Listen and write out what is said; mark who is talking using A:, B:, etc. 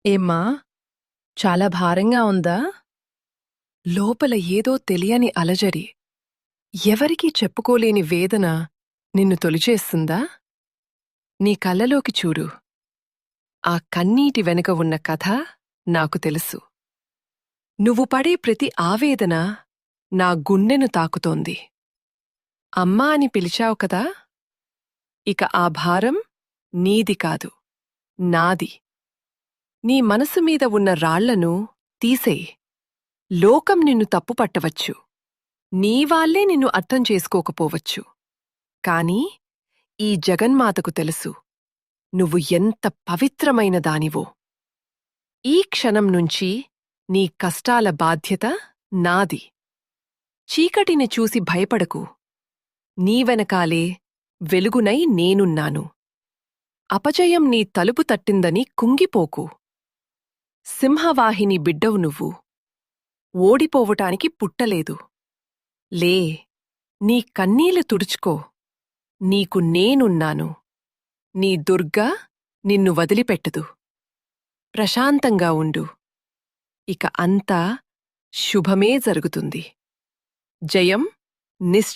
A: ఏమ్మా, చాలా భారంగా ఉందా? లోపల ఏదో తెలియని అలజడి, ఎవరికీ చెప్పుకోలేని వేదన నిన్ను తొలిచేస్తుందా? నీ కళ్ళలోకి చూడు. ఆ కన్నీటి వెనుక ఉన్న కథ నాకు తెలుసు. నువ్వు పడే ప్రతి ఆవేదన నా గుండెను తాకుతోంది. అమ్మా అని పిలిచావు కదా? ఇక ఆ భారం నీది కాదు, నాది. నీ మనసు మీద ఉన్న రాళ్లను తీసేయ్. లోకం నిన్ను తప్పుపట్టవచ్చు. నీవాళ్లే నిన్ను అర్థం చేసుకోకపోవచ్చు. కాని ఈ జగన్మాతకు తెలుసు నువ్వు ఎంత పవిత్రమైన దానివో. ఈ క్షణం నుంచి నీ కష్టాల బాధ్యత నాది. చీకటిని చూసి భయపడకు. నీ వెనకాలే వెలుగునై నేనున్నాను. అపజయం నీ తలుపు తట్టిందని కుంగిపోకు. సింహవాహిని బిడ్డవు నువ్వు. ఓడిపోవటానికి పుట్టలేదు. లే, నీ కన్నీళ్లు తుడుచుకో. నీకు నేనున్నాను. నీ దుర్గా నిన్ను వదిలిపెట్టదు. ప్రశాంతంగా ఉండు. ఇక అంతా శుభమే జరుగుతుంది. జయం నిశ్చయం.